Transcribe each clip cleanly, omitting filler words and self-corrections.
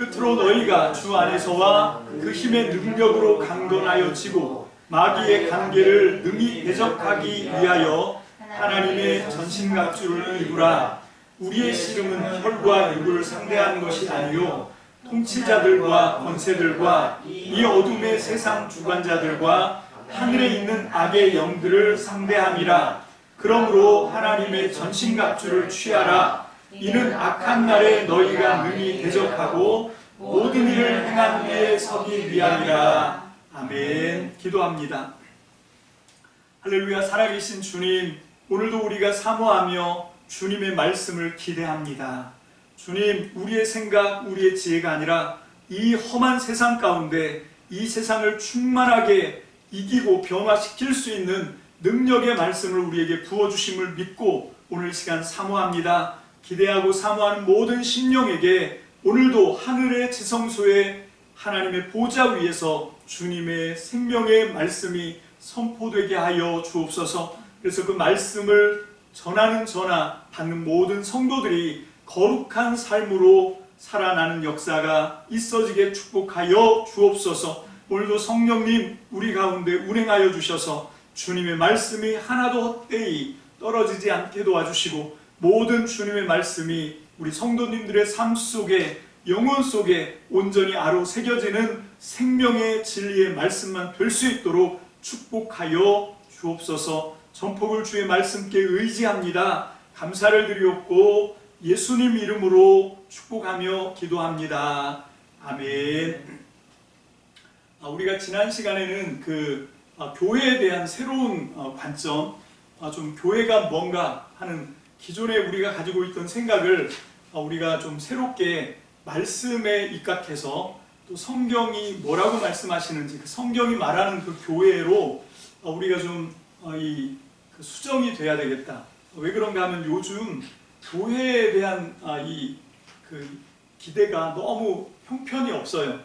끝으로 너희가 주 안에서와 그 힘의 능력으로 강건하여 지고 마귀의 관계를 능히 대적하기 위하여 하나님의 전신갑주를 입으라. 우리의 씨름은 혈과 육을 상대하는 것이 아니요 통치자들과 권세들과 이 어둠의 세상 주관자들과 하늘에 있는 악의 영들을 상대함이라. 그러므로 하나님의 전신갑주를 취하라. 이는 악한 날에 너희가 능히 대적하고 모든 일을 행한 위에 서기 위함이라. 아멘. 기도합니다. 할렐루야. 살아계신 주님, 오늘도 우리가 사모하며 주님의 말씀을 기대합니다. 주님, 우리의 생각, 우리의 지혜가 아니라 이 험한 세상 가운데 이 세상을 충만하게 이기고 변화시킬 수 있는 능력의 말씀을 우리에게 부어주심을 믿고 오늘 시간 사모합니다. 기대하고 사모하는 모든 심령에게 오늘도 하늘의 지성소에 하나님의 보좌 위에서 주님의 생명의 말씀이 선포되게 하여 주옵소서. 그래서 그 말씀을 전하는 전하 받는 모든 성도들이 거룩한 삶으로 살아나는 역사가 있어지게 축복하여 주옵소서. 오늘도 성령님 우리 가운데 운행하여 주셔서 주님의 말씀이 하나도 헛되이 떨어지지 않게 도와주시고 모든 주님의 말씀이 우리 성도님들의 삶 속에 영혼 속에 온전히 아로 새겨지는 생명의 진리의 말씀만 될 수 있도록 축복하여 주옵소서. 전폭을 주의 말씀께 의지합니다. 감사를 드리옵고 예수님 이름으로 축복하며 기도합니다. 아멘. 우리가 지난 시간에는 교회에 대한 새로운 관점, 좀 교회가 뭔가 하는 기존에 우리가 가지고 있던 생각을 우리가 좀 새롭게 말씀에 입각해서 또 성경이 뭐라고 말씀하시는지 그 성경이 말하는 그 교회로 우리가 좀 수정이 돼야 되겠다. 왜 그런가 하면 요즘 교회에 대한 기대가 너무 형편이 없어요.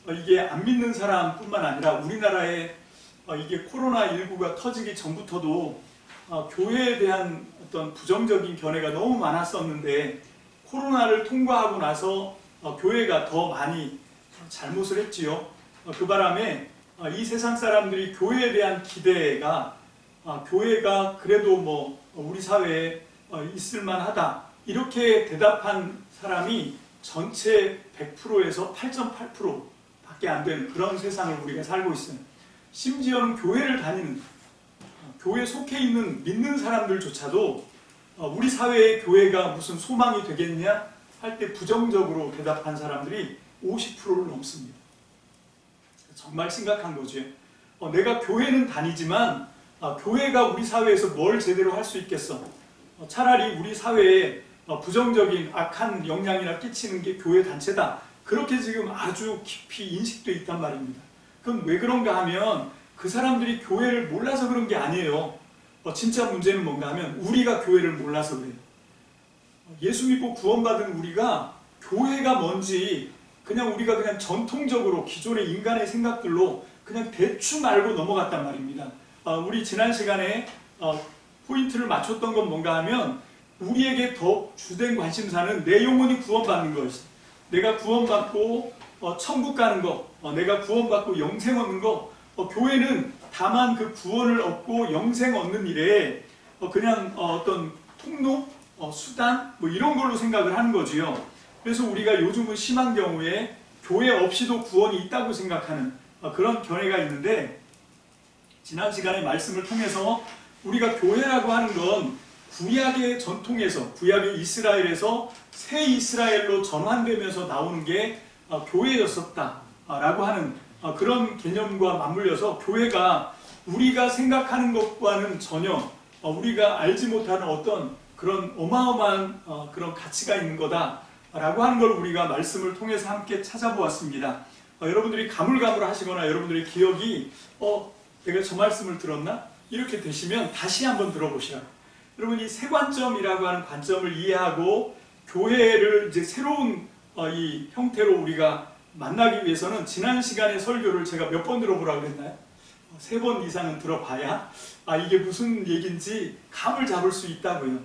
이게 안 믿는 사람뿐만 아니라 우리나라에 이게 코로나19가 터지기 전부터도 교회에 대한 어떤 부정적인 견해가 너무 많았었는데 코로나를 통과하고 나서 교회가 더 많이 잘못을 했지요. 그 바람에 이 세상 사람들이 교회에 대한 기대가 교회가 그래도 우리 사회에 있을만하다 이렇게 대답한 사람이 전체 100%에서 8.8% 밖에 안 되는 그런 세상을 우리가 살고 있어요. 심지어는 교회를 다니는 교회에 속해 있는 믿는 사람들조차도 우리 사회의 교회가 무슨 소망이 되겠냐 할 때 부정적으로 대답한 사람들이 50%를 넘습니다. 정말 심각한 거죠. 내가 교회는 다니지만 교회가 우리 사회에서 뭘 제대로 할 수 있겠어. 차라리 우리 사회에 부정적인 악한 영향이나 끼치는 게 교회 단체다. 그렇게 지금 아주 깊이 인식되어 있단 말입니다. 그럼 왜 그런가 하면 그 사람들이 교회를 몰라서 그런 게 아니에요. 진짜 문제는 뭔가 하면 우리가 교회를 몰라서 그래요. 예수 믿고 구원받은 우리가 교회가 뭔지 우리가 그냥 전통적으로 기존의 인간의 생각들로 그냥 대충 알고 넘어갔단 말입니다. 우리 지난 시간에 포인트를 맞췄던 건 뭔가 하면 우리에게 더 주된 관심사는 내 영혼이 구원받는 것이 내가 구원받고 천국 가는 거, 내가 구원받고 영생 얻는 거, 교회는 다만 그 구원을 얻고 영생 얻는 일에 그냥 어떤 통로, 수단 이런 걸로 생각을 하는 거지요. 그래서 우리가 요즘은 심한 경우에 교회 없이도 구원이 있다고 생각하는 그런 견해가 있는데 지난 시간에 말씀을 통해서 우리가 교회라고 하는 건 구약의 전통에서 구약의 이스라엘에서 새 이스라엘로 전환되면서 나오는 게 교회였었다라고 하는 그런 개념과 맞물려서 교회가 우리가 생각하는 것과는 전혀 우리가 알지 못하는 어떤 그런 어마어마한 그런 가치가 있는 거다라고 하는 걸 우리가 말씀을 통해서 함께 찾아보았습니다. 여러분들이 가물가물하시거나 여러분들의 기억이 내가 저 말씀을 들었나? 이렇게 되시면 다시 한번 들어보시라고. 여러분 이 세관점이라고 하는 관점을 이해하고 교회를 이제 새로운 이 형태로 우리가 만나기 위해서는 지난 시간의 설교를 제가 몇 번 들어보라고 했나요? 3번 이상은 들어봐야 이게 무슨 얘기인지 감을 잡을 수 있다고요.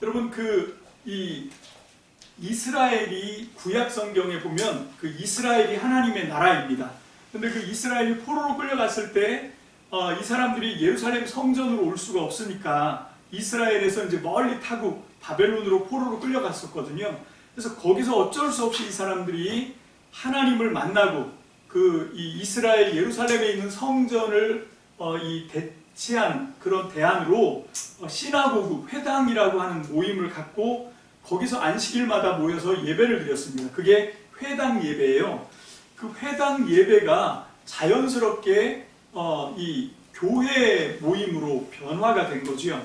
여러분 이 이스라엘이 구약 성경에 보면 그 이스라엘이 하나님의 나라입니다. 근데 그 이스라엘이 포로로 끌려갔을 때 이 사람들이 예루살렘 성전으로 올 수가 없으니까 이스라엘에서 이제 멀리 타고 바벨론으로 포로로 끌려갔었거든요. 그래서 거기서 어쩔 수 없이 이 사람들이 하나님을 만나고 그 이 이스라엘 예루살렘에 있는 성전을 대치한 그런 대안으로 시나고그 회당이라고 하는 모임을 갖고 거기서 안식일마다 모여서 예배를 드렸습니다. 그게 회당 예배예요. 그 회당 예배가 자연스럽게 이 교회 모임으로 변화가 된 거죠.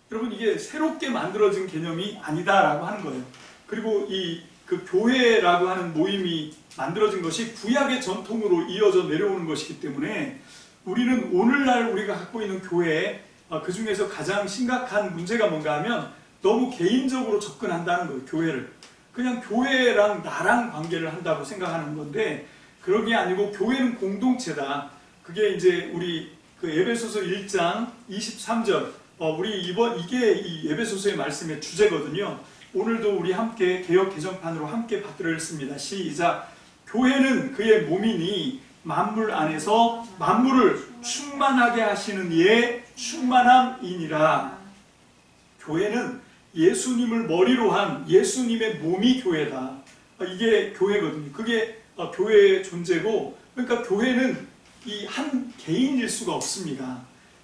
여러분, 이게 새롭게 만들어진 개념이 아니다라고 하는 거예요. 그리고 그 교회라고 하는 모임이 만들어진 것이 구약의 전통으로 이어져 내려오는 것이기 때문에 우리는 오늘날 우리가 갖고 있는 교회, 그 중에서 가장 심각한 문제가 뭔가 하면 너무 개인적으로 접근한다는 거예요. 교회를 그냥 교회랑 나랑 관계를 한다고 생각하는 건데, 그런 게 아니고 교회는 공동체다. 그게 이제 우리 그 에베소서 1장 23절, 우리 이게 이 에베소서의 말씀의 주제거든요. 오늘도 우리 함께 개역 개정판으로 함께 받들어 읽습니다. 시작. 교회는 그의 몸이니 만물 안에서 만물을 충만하게 하시는 이의 충만함이니라. 교회는 예수님을 머리로 한 예수님의 몸이 교회다. 이게 교회거든요. 그게 교회의 존재고, 그러니까 교회는 이 한 개인일 수가 없습니다.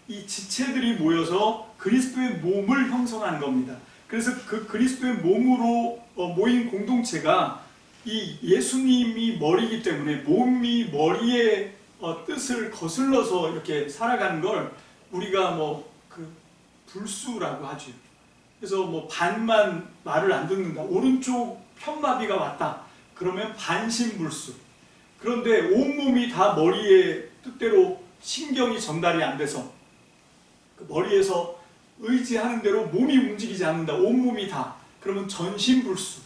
이 지체들이 모여서 그리스도의 몸을 형성하는 겁니다. 그래서 그 그리스도의 몸으로 모인 공동체가 이 예수님이 머리이기 때문에 몸이 머리의 뜻을 거슬러서 이렇게 살아가는 걸 우리가 그 불수라고 하죠. 그래서 반만 말을 안 듣는다. 오른쪽 편마비가 왔다. 그러면 반신불수. 그런데 온몸이 다 머리의 뜻대로 신경이 전달이 안 돼서 그 머리에서 의지하는 대로 몸이 움직이지 않는다. 온몸이 다. 그러면 전신불수.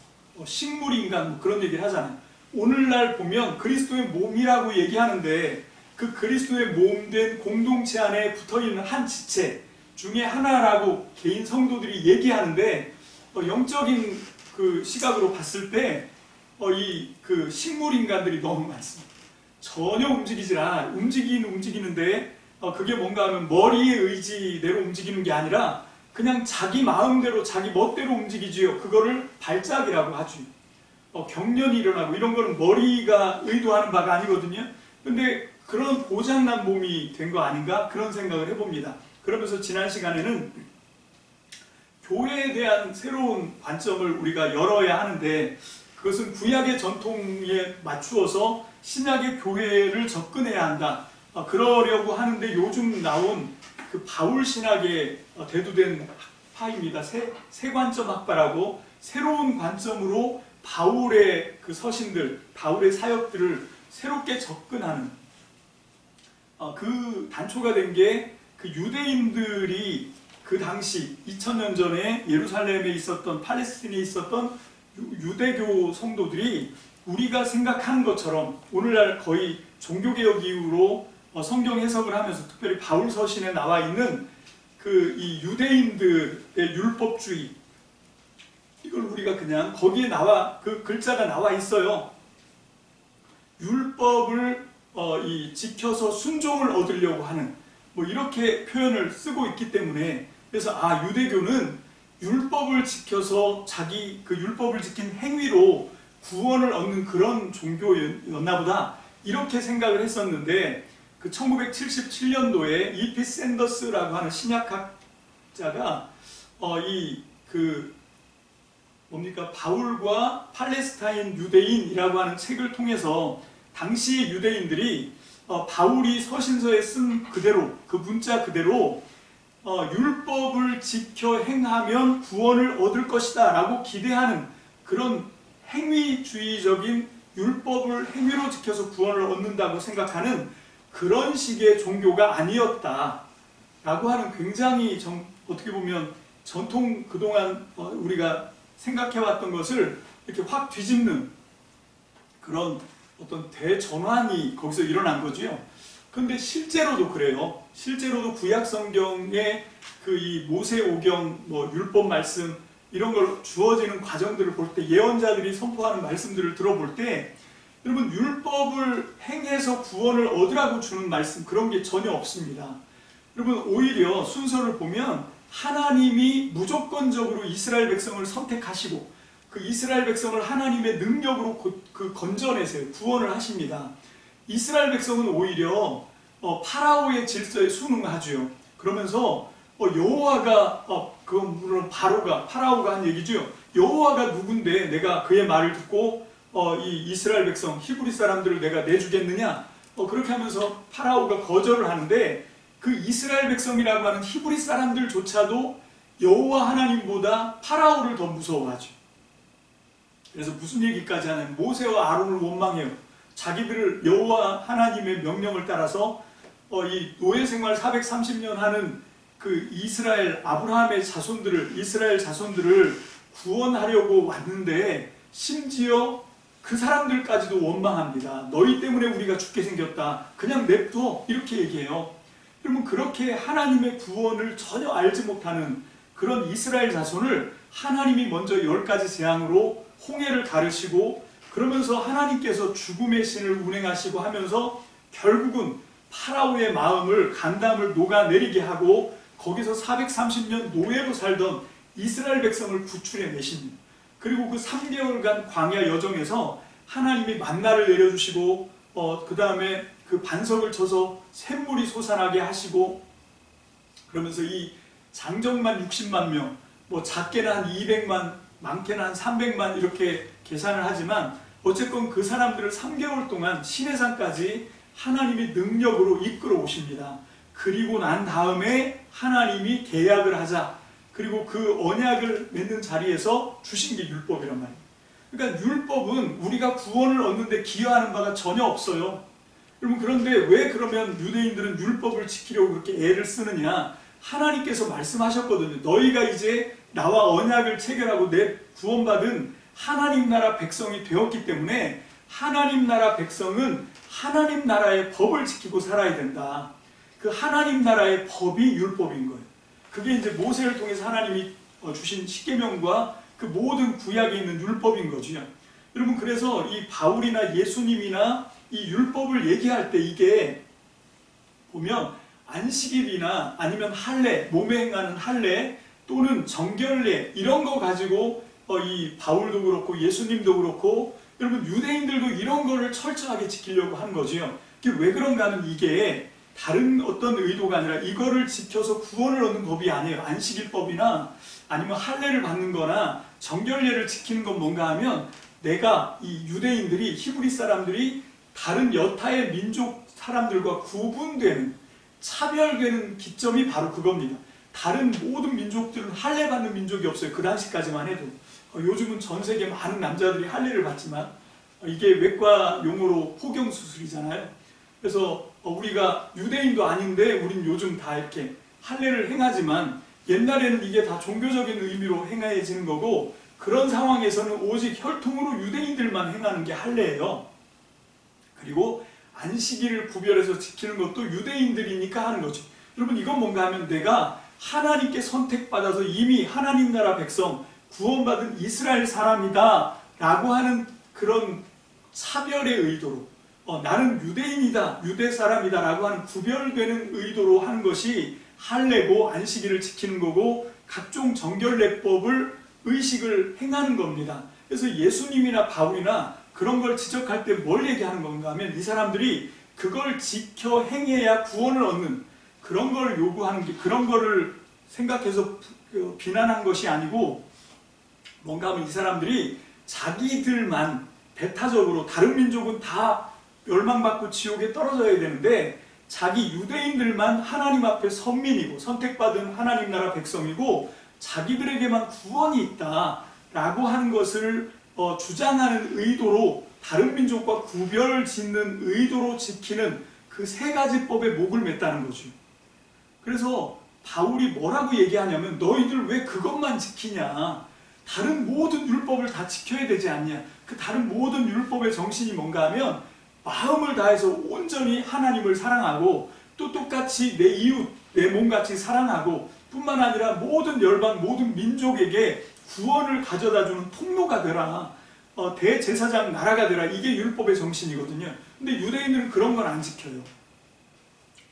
식물인간 그런 얘기를 하잖아요. 오늘날 보면 그리스도의 몸이라고 얘기하는데 그 그리스도의 몸된 공동체 안에 붙어있는 한 지체 중에 하나라고 개인 성도들이 얘기하는데, 영적인 그 시각으로 봤을 때 그 식물 인간들이 너무 많습니다. 전혀 움직이는데 그게 뭔가 하면 머리의 의지대로 움직이는 게 아니라 그냥 자기 마음대로 자기 멋대로 움직이지요. 그거를 발작이라고 하죠. 경련이 일어나고 이런 거는 머리가 의도하는 바가 아니거든요. 근데 그런 고장난 몸이 된 거 아닌가? 그런 생각을 해봅니다. 그러면서 지난 시간에는 교회에 대한 새로운 관점을 우리가 열어야 하는데, 그것은 구약의 전통에 맞추어서 신약의 교회를 접근해야 한다. 그러려고 하는데 요즘 나온 그 바울 신학에 대두된 학파입니다. 새 관점 학파라고 새로운 관점으로 바울의 그 서신들, 바울의 사역들을 새롭게 접근하는 그 단초가 된 게 그 유대인들이 그 당시 2000년 전에 예루살렘에 있었던, 팔레스틴에 있었던 유대교 성도들이 우리가 생각하는 것처럼 오늘날 거의 종교개혁 이후로 성경 해석을 하면서 특별히 바울 서신에 나와 있는 그 이 유대인들의 율법주의, 이걸 우리가 그냥 거기에 그 글자가 나와 있어요. 율법을 지켜서 순종을 얻으려고 하는 이렇게 표현을 쓰고 있기 때문에, 그래서 유대교는 율법을 지켜서 자기 그 율법을 지킨 행위로 구원을 얻는 그런 종교였나 보다, 이렇게 생각을 했었는데, 그 1977년도에 E.P. 샌더스라고 하는 신약학자가 바울과 팔레스타인 유대인이라고 하는 책을 통해서 당시 유대인들이 바울이 서신서에 쓴 그대로, 그 문자 그대로 율법을 지켜 행하면 구원을 얻을 것이다 라고 기대하는 그런 행위주의적인, 율법을 행위로 지켜서 구원을 얻는다고 생각하는 그런 식의 종교가 아니었다 라고 하는, 굉장히 어떻게 보면 전통 그동안 우리가 생각해왔던 것을 이렇게 확 뒤집는 그런 어떤 대전환이 거기서 일어난 거죠. 그런데 실제로도 그래요. 실제로도 구약 성경의 그 이 모세오경 율법 말씀 이런 걸 주어지는 과정들을 볼 때, 예언자들이 선포하는 말씀들을 들어볼 때, 여러분 율법을 행해서 구원을 얻으라고 주는 말씀, 그런 게 전혀 없습니다. 여러분 오히려 순서를 보면 하나님이 무조건적으로 이스라엘 백성을 선택하시고 그 이스라엘 백성을 하나님의 능력으로 그 건져내세요. 구원을 하십니다. 이스라엘 백성은 오히려 파라오의 질서에 순응하죠. 그러면서 여호와가 그건 물론 파라오가 한 얘기죠. 여호와가 누군데 내가 그의 말을 듣고 이 이스라엘 백성 히브리 사람들을 내가 내주겠느냐? 그렇게 하면서 파라오가 거절을 하는데 그 이스라엘 백성이라고 하는 히브리 사람들조차도 여호와 하나님보다 파라오를 더 무서워하죠. 그래서 무슨 얘기까지 하냐면 모세와 아론을 원망해요. 자기들을 여호와 하나님의 명령을 따라서 이 노예 생활 430년 하는 그 이스라엘 아브라함의 자손들을 이스라엘 자손들을 구원하려고 왔는데 심지어 그 사람들까지도 원망합니다. 너희 때문에 우리가 죽게 생겼다. 그냥 냅둬. 이렇게 얘기해요. 그러면 그렇게 하나님의 구원을 전혀 알지 못하는 그런 이스라엘 자손을 하나님이 먼저 10가지 재앙으로 홍해를 가르시고 그러면서 하나님께서 죽음의 신을 운행하시고 하면서 결국은 파라오의 마음을 간담을 녹아내리게 하고 거기서 430년 노예로 살던 이스라엘 백성을 구출해 내십니다. 그리고 그 3개월간 광야 여정에서 하나님이 만나를 내려주시고 그 다음에 그 반석을 쳐서 샘물이 솟아나게 하시고 그러면서 이 장정만 60만 명, 뭐 작게는 한 200만, 많게는 한 300만 이렇게 계산을 하지만 어쨌건 그 사람들을 3개월 동안 시내산까지 하나님이 능력으로 이끌어 오십니다. 그리고 난 다음에 하나님이 계약을 하자. 그리고 그 언약을 맺는 자리에서 주신 게 율법이란 말이에요. 그러니까 율법은 우리가 구원을 얻는데 기여하는 바가 전혀 없어요. 여러분 그런데 왜 그러면 유대인들은 율법을 지키려고 그렇게 애를 쓰느냐? 하나님께서 말씀하셨거든요. 너희가 이제 나와 언약을 체결하고 내 구원받은 하나님 나라 백성이 되었기 때문에 하나님 나라 백성은 하나님 나라의 법을 지키고 살아야 된다. 그 하나님 나라의 법이 율법인 거예요. 그게 이제 모세를 통해서 하나님이 주신 십계명과 그 모든 구약에 있는 율법인 거죠. 여러분 그래서 이 바울이나 예수님이나 이 율법을 얘기할 때 이게 보면 안식일이나 아니면 할례, 몸에 행하는 할례 또는 정결례 이런 거 가지고 이 바울도 그렇고 예수님도 그렇고 여러분 유대인들도 이런 거를 철저하게 지키려고 한 거지요. 그게 왜 그런가 하면 이게 다른 어떤 의도가 아니라 이거를 지켜서 구원을 얻는 법이 아니에요. 안식일법이나 아니면 할례를 받는 거나 정결례를 지키는 건 뭔가 하면 내가 이 유대인들이 히브리 사람들이 다른 여타의 민족 사람들과 구분되는 차별되는 기점이 바로 그겁니다. 다른 모든 민족들은 할례 받는 민족이 없어요. 그 당시까지만 해도. 요즘은 전 세계 많은 남자들이 할례를 받지만 이게 외과 용어로 포경수술이잖아요. 그래서 우리가 유대인도 아닌데 우린 요즘 다 이렇게 할례를 행하지만 옛날에는 이게 다 종교적인 의미로 행해지는 거고 그런 상황에서는 오직 혈통으로 유대인들만 행하는 게 할례예요. 그리고 안식일을 구별해서 지키는 것도 유대인들이니까 하는 거죠. 여러분 이건 뭔가 하면 내가 하나님께 선택받아서 이미 하나님 나라 백성 구원받은 이스라엘 사람이다 라고 하는 그런 차별의 의도로 나는 유대인이다 유대 사람이다 라고 하는 구별되는 의도로 하는 것이 할례고 안식일을 지키는 거고 각종 정결례법을 의식을 행하는 겁니다. 그래서 예수님이나 바울이나 그런 걸 지적할 때 뭘 얘기하는 건가 하면 이 사람들이 그걸 지켜 행해야 구원을 얻는 그런 걸 요구하는 게 그런 거를 생각해서 비난한 것이 아니고 뭔가 하면 이 사람들이 자기들만 배타적으로 다른 민족은 다 멸망받고 지옥에 떨어져야 되는데 자기 유대인들만 하나님 앞에 선민이고 선택받은 하나님 나라 백성이고 자기들에게만 구원이 있다라고 하는 것을 주장하는 의도로 다른 민족과 구별 짓는 의도로 지키는 그 세 가지 법에 목을 맸다는 거죠. 그래서 바울이 뭐라고 얘기하냐면 너희들 왜 그것만 지키냐? 다른 모든 율법을 다 지켜야 되지 않냐? 그 다른 모든 율법의 정신이 뭔가 하면 마음을 다해서 온전히 하나님을 사랑하고 또 똑같이 내 이웃, 내 몸같이 사랑하고 뿐만 아니라 모든 열방, 모든 민족에게 구원을 가져다주는 통로가 되라. 대제사장 나라가 되라. 이게 율법의 정신이거든요. 근데 유대인들은 그런 건 안 지켜요.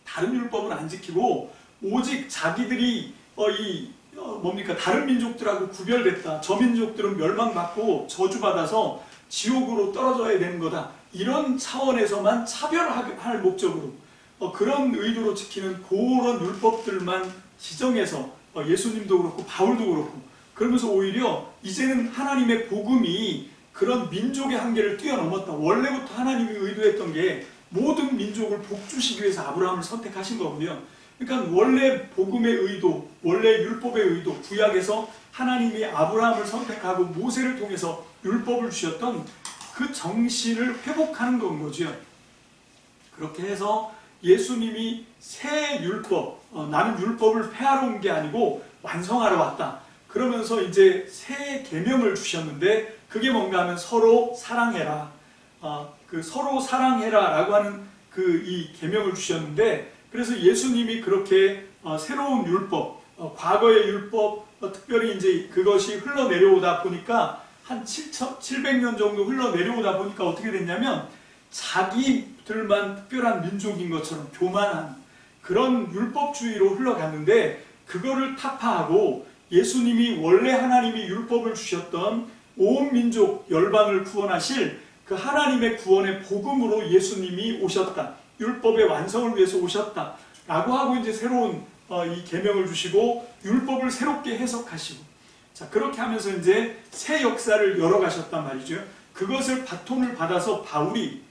다른 율법은 안 지키고 오직 자기들이 다른 민족들하고 구별됐다. 저 민족들은 멸망받고 저주받아서 지옥으로 떨어져야 되는 거다. 이런 차원에서만 차별할 목적으로 그런 의도로 지키는 그런 율법들만 지정해서 예수님도 그렇고 바울도 그렇고 그러면서 오히려 이제는 하나님의 복음이 그런 민족의 한계를 뛰어넘었다. 원래부터 하나님이 의도했던 게 모든 민족을 복주시기 위해서 아브라함을 선택하신 거고요. 그러니까 원래 복음의 의도, 원래 율법의 의도, 구약에서 하나님이 아브라함을 선택하고 모세를 통해서 율법을 주셨던 그 정신을 회복하는 건 거죠. 그렇게 해서 예수님이 새 율법, 나는 율법을 폐하러 온 게 아니고 완성하러 왔다. 그러면서 이제 새 계명을 주셨는데 그게 뭔가 하면 서로 사랑해라. 그 서로 사랑해라라고 하는 그 이 계명을 주셨는데 그래서 예수님이 그렇게 새로운 율법, 과거의 율법, 특별히 이제 그것이 흘러내려오다 보니까 한 700년 정도 흘러내려오다 보니까 어떻게 됐냐면 자기들만 특별한 민족인 것처럼 교만한 그런 율법주의로 흘러갔는데 그거를 타파하고 예수님이 원래 하나님이 율법을 주셨던 온 민족 열방을 구원하실 그 하나님의 구원의 복음으로 예수님이 오셨다. 율법의 완성을 위해서 오셨다. 라고 하고 이제 새로운 이 계명을 주시고 율법을 새롭게 해석하시고 자 그렇게 하면서 이제 새 역사를 열어가셨단 말이죠. 그것을 바톤을 받아서 바울이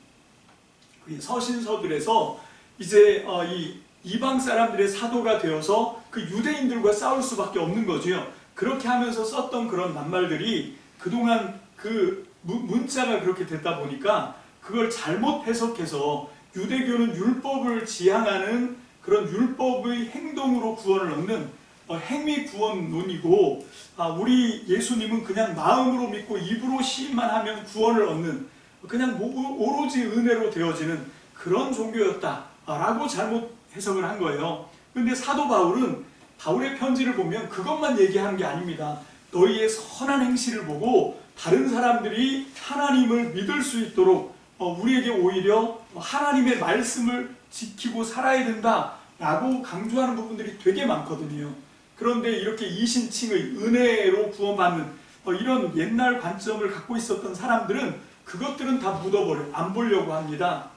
서신서들에서 이제 이 이방 사람들의 사도가 되어서 그 유대인들과 싸울 수밖에 없는 거죠. 그렇게 하면서 썼던 그런 낱말들이 그동안 그 문자가 그렇게 됐다 보니까 그걸 잘못 해석해서 유대교는 율법을 지향하는 그런 율법의 행동으로 구원을 얻는 행위 구원론이고 우리 예수님은 그냥 마음으로 믿고 입으로 시인만 하면 구원을 얻는 그냥 오로지 은혜로 되어지는 그런 종교였다라고 잘못 해석을 한 거예요. 그런데 사도 바울은 바울의 편지를 보면 그것만 얘기하는 게 아닙니다. 너희의 선한 행실을 보고 다른 사람들이 하나님을 믿을 수 있도록 우리에게 오히려 하나님의 말씀을 지키고 살아야 된다라고 강조하는 부분들이 되게 많거든요. 그런데 이렇게 이신칭의 은혜로 구원받는 이런 옛날 관점을 갖고 있었던 사람들은 그것들은 다 묻어버려 안 보려고 합니다.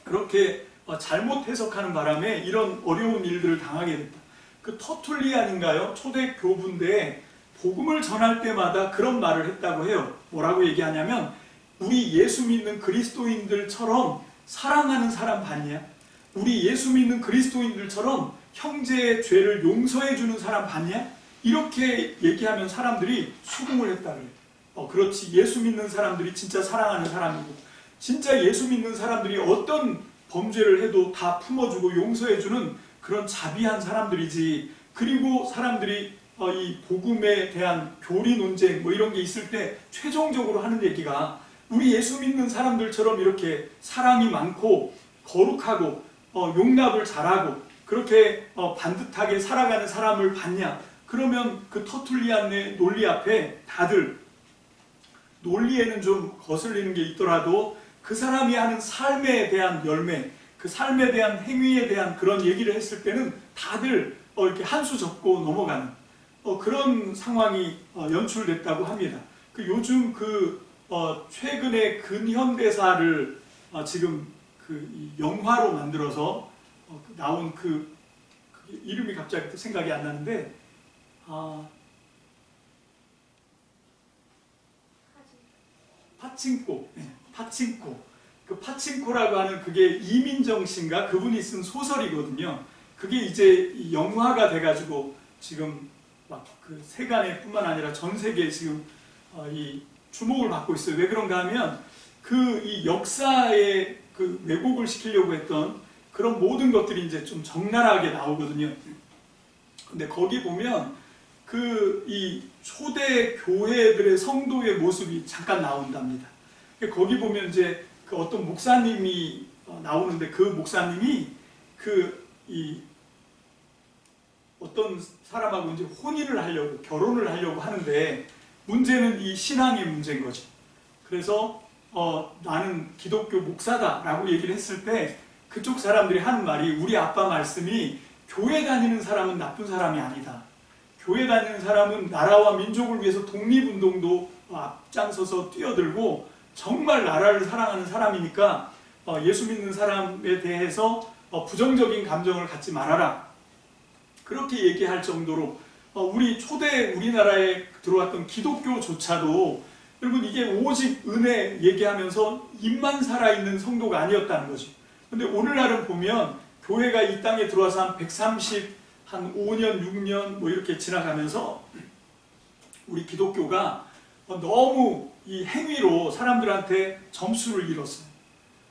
그렇게 잘못 해석하는 바람에 이런 어려운 일들을 당하게 됐다. 그 터툴리안인가요? 초대 교부인데 복음을 전할 때마다 그런 말을 했다고 해요. 뭐라고 얘기하냐면 우리 예수 믿는 그리스도인들처럼 사랑하는 사람 봤냐? 우리 예수 믿는 그리스도인들처럼 형제의 죄를 용서해 주는 사람 봤냐? 이렇게 얘기하면 사람들이 수긍을 했다 그래요. 그렇지. 예수 믿는 사람들이 진짜 사랑하는 사람이고 진짜 예수 믿는 사람들이 어떤 범죄를 해도 다 품어주고 용서해주는 그런 자비한 사람들이지. 그리고 사람들이 이 복음에 대한 교리 논쟁 뭐 이런 게 있을 때 최종적으로 하는 얘기가 우리 예수 믿는 사람들처럼 이렇게 사랑이 많고 거룩하고 용납을 잘하고 그렇게 반듯하게 살아가는 사람을 봤냐? 그러면 그 터툴리안의 논리 앞에 다들 논리에는 좀 거슬리는 게 있더라도 그 사람이 하는 삶에 대한 열매, 그 삶에 대한 행위에 대한 그런 얘기를 했을 때는 다들 이렇게 한 수 접고 넘어가는 그런 상황이 연출됐다고 합니다. 요즘 최근에 근현대사를 지금 이 영화로 만들어서 나온 이름이 갑자기 생각이 안 나는데 파친코. 네, 파친코. 그 파친코라고 하는 그게 이민정 씨인가 그분이 쓴 소설이거든요. 그게 이제 영화가 돼가지고 지금 막 그 세간에 뿐만 아니라 전 세계에 지금 이 주목을 받고 있어요. 왜 그런가 하면 이 역사에 왜곡을 시키려고 했던 그런 모든 것들이 이제 좀 적나라하게 나오거든요. 근데 거기 보면 이 초대 교회들의 성도의 모습이 잠깐 나온답니다. 거기 보면 이제 어떤 목사님이 나오는데 그 목사님이 어떤 사람하고 이제 혼인을 하려고, 결혼을 하려고 하는데 문제는 이 신앙의 문제인 거죠. 그래서 나는 기독교 목사다라고 얘기를 했을 때 그쪽 사람들이 하는 말이, 우리 아빠 말씀이 교회 다니는 사람은 나쁜 사람이 아니다. 교회 다니는 사람은 나라와 민족을 위해서 독립운동도 앞장서서 뛰어들고 정말 나라를 사랑하는 사람이니까 예수 믿는 사람에 대해서 부정적인 감정을 갖지 말아라. 그렇게 얘기할 정도로 우리 초대 우리나라에 들어왔던 기독교조차도 여러분 이게 오직 은혜 얘기하면서 입만 살아있는 성도가 아니었다는 거죠. 근데 오늘날은 보면 교회가 이 땅에 들어와서 한 5년, 6년 뭐 이렇게 지나가면서 우리 기독교가 너무 이 행위로 사람들한테 점수를 잃었어요.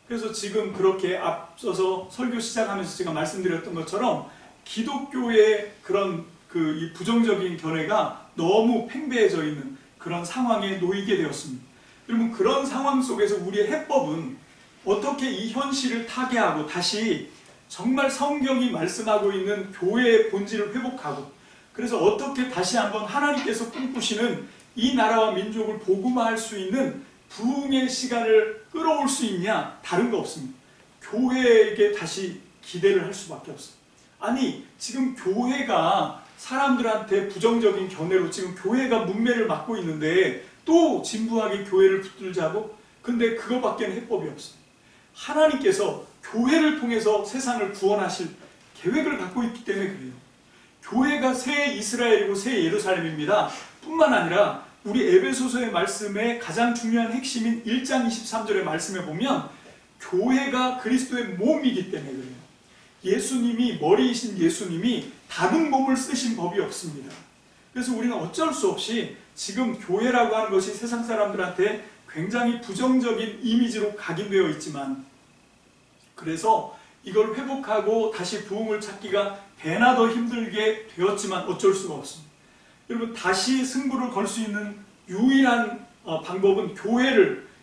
그래서 지금 그렇게 앞서서 설교 시작하면서 제가 말씀드렸던 것처럼 기독교의 그런 이 부정적인 견해가 너무 팽배해져 있는 그런 상황에 놓이게 되었습니다. 여러분 그런 상황 속에서 우리의 해법은 어떻게 이 현실을 타개하고 다시 정말 성경이 말씀하고 있는 교회의 본질을 회복하고, 그래서 어떻게 다시 한번 하나님께서 꿈꾸시는 이 나라와 민족을 복음화할 수 있는 부흥의 시간을 끌어올 수 있냐? 다른 거 없습니다. 교회에게 다시 기대를 할 수밖에 없어요. 아니 지금 교회가 사람들한테 부정적인 견해로 지금 교회가 문매를 맞고 있는데 또 진부하게 교회를 붙들자고? 근데 그거밖에는 해법이 없어요. 하나님께서 교회를 통해서 세상을 구원하실 계획을 갖고 있기 때문에 그래요. 교회가 새 이스라엘이고 새 예루살렘입니다. 뿐만 아니라 우리 에베소서의 말씀의 가장 중요한 핵심인 1장 23절의 말씀에 보면 교회가 그리스도의 몸이기 때문에 그래요. 예수님이, 머리이신 예수님이 다른 몸을 쓰신 법이 없습니다. 그래서 우리는 어쩔 수 없이 지금 교회라고 하는 것이 세상 사람들한테 굉장히 부정적인 이미지로 각인되어 있지만, 그래서 이걸 회복하고 다시 부흥을 찾기가 배나 더 힘들게 되었지만 어쩔 수가 없습니다. 여러분 다시 승부를 걸 수 있는 유일한 방법은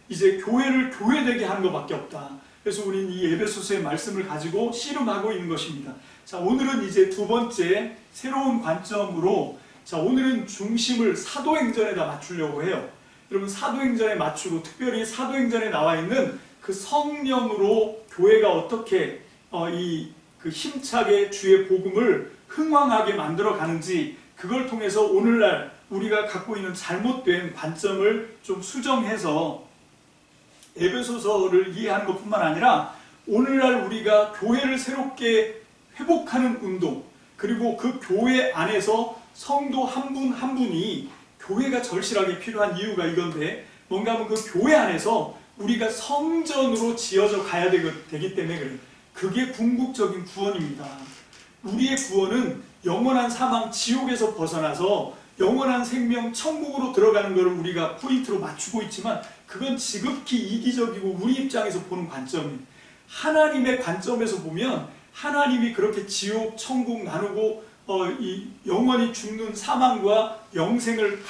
이제 교회를 교회되게 하는 것밖에 없다. 그래서 우리는 이 에베소서의 말씀을 가지고 씨름하고 있는 것입니다. 자, 오늘은 이제 두 번째 새로운 관점으로, 자, 오늘은 중심을 사도행전에다 맞추려고 해요. 여러분 사도행전에 맞추고 특별히 사도행전에 나와 있는 그 성령으로 교회가 어떻게 그 힘차게 주의 복음을 흥왕하게 만들어 가는지, 그걸 통해서 오늘날 우리가 갖고 있는 잘못된 관점을 좀 수정해서 에베소서를 이해하는 것뿐만 아니라 오늘날 우리가 교회를 새롭게 회복하는 운동, 그리고 그 교회 안에서 성도 한 분 한 분이, 교회가 절실하게 필요한 이유가 이건데 뭔가 하면 그 교회 안에서 우리가 성전으로 지어져 가야 되기 때문에 그래요. 그게 궁극적인 구원입니다. 우리의 구원은 영원한 사망, 지옥에서 벗어나서 영원한 생명, 천국으로 들어가는 것을 우리가 포인트로 맞추고 있지만 그건 지극히 이기적이고 우리 입장에서 보는 관점이에요. 하나님의 관점에서 보면 하나님이 그렇게 지옥, 천국 나누고 이 영원히 죽는 사망과 영생을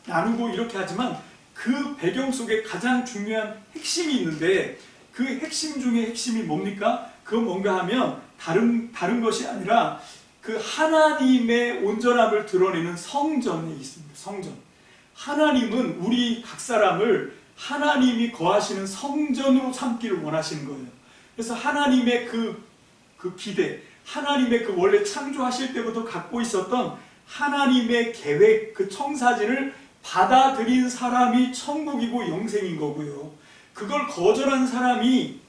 나누고 이렇게 하지만 그 배경 속에 가장 중요한 핵심이 있는데, 그 핵심 중에 핵심이 뭡니까? 그건 뭔가 하면 다른 것이 아니라 그 하나님의 온전함을 드러내는 성전에 있습니다. 성전. 하나님은 우리 각 사람을 하나님이 거하시는 성전으로 삼기를 원하시는 거예요. 그래서 하나님의 그 기대, 하나님의 그 원래 창조하실 때부터 갖고 있었던 하나님의 계획, 그 청사진을 받아들인 사람이 천국이고 영생인 거고요. 그걸 거절한 사람이,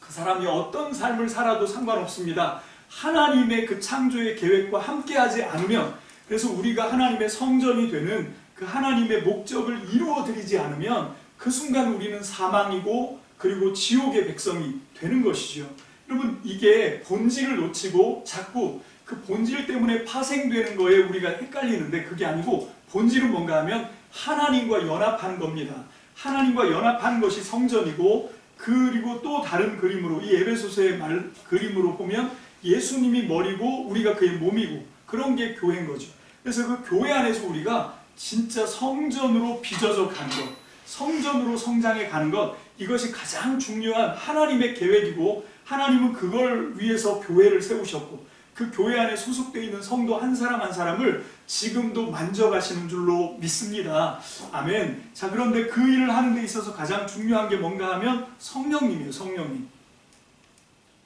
그 사람이 어떤 삶을 살아도 상관없습니다. 하나님의 그 창조의 계획과 함께하지 않으면, 그래서 우리가 하나님의 성전이 되는 그 하나님의 목적을 이루어드리지 않으면 그 순간 우리는 사망이고 그리고 지옥의 백성이 되는 것이죠. 여러분 이게 본질을 놓치고 자꾸 그 본질 때문에 파생되는 거에 우리가 헷갈리는데, 그게 아니고 본질은 뭔가 하면 하나님과 연합하는 겁니다. 하나님과 연합하는 것이 성전이고, 그리고 또 다른 그림으로, 이 에베소서의 그림으로 보면 예수님이 머리고 우리가 그의 몸이고, 그런 게 교회인 거죠. 그래서 그 교회 안에서 우리가 진짜 성전으로 빚어져 가는 것, 성전으로 성장해 가는 것, 이것이 가장 중요한 하나님의 계획이고, 하나님은 그걸 위해서 교회를 세우셨고, 그 교회 안에 소속되어 있는 성도 한 사람 한 사람을 지금도 만져가시는 줄로 믿습니다. 아멘. 자, 그런데 그 일을 하는 데 있어서 가장 중요한 게 뭔가 하면 성령님이에요. 성령님.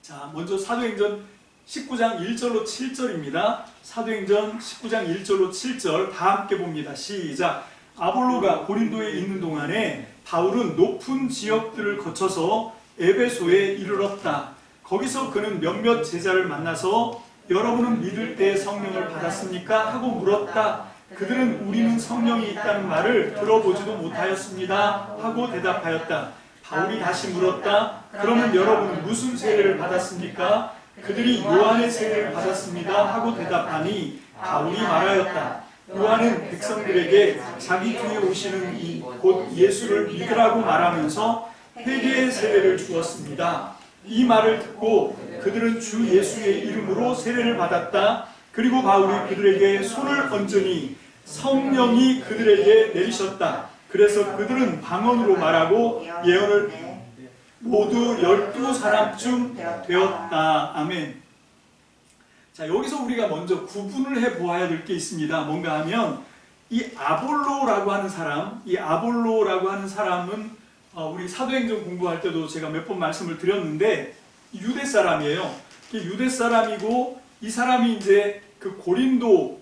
자, 먼저 사도행전 19장 1절로 7절입니다. 사도행전 19장 1절로 7절 다 함께 봅니다. 시작. 아볼로가 고린도에 있는 동안에 바울은 높은 지역들을 거쳐서 에베소에 이르렀다. 거기서 그는 몇몇 제자를 만나서 여러분은 믿을 때 성령을 받았습니까? 하고 물었다. 그들은 우리는 성령이 있다는 말을 들어보지도 못하였습니다. 하고 대답하였다. 바울이 다시 물었다. 그러면 여러분은 무슨 세례를 받았습니까? 그들이 요한의 세례를 받았습니다. 하고 대답하니 바울이 말하였다. 요한은 백성들에게 자기 뒤에 오시는 이 곧 예수를 믿으라고 말하면서 회개의 세례를 주었습니다. 이 말을 듣고 그들은 주 예수의 이름으로 세례를 받았다. 그리고 바울이 그들에게 손을 얹으니 성령이 그들에게 내리셨다. 그래서 그들은 방언으로 말하고 예언을 모두 12사람쯤 되었다. 아멘. 자, 여기서 우리가 먼저 구분을 해보아야 될 게 있습니다. 뭔가 하면 이 아볼로라고 하는 사람, 이 아볼로라고 하는 사람은 우리 사도행전 공부할 때도 제가 몇 번 말씀을 드렸는데 유대 사람이에요. 유대 사람이고 이 사람이 이제 그 고린도에서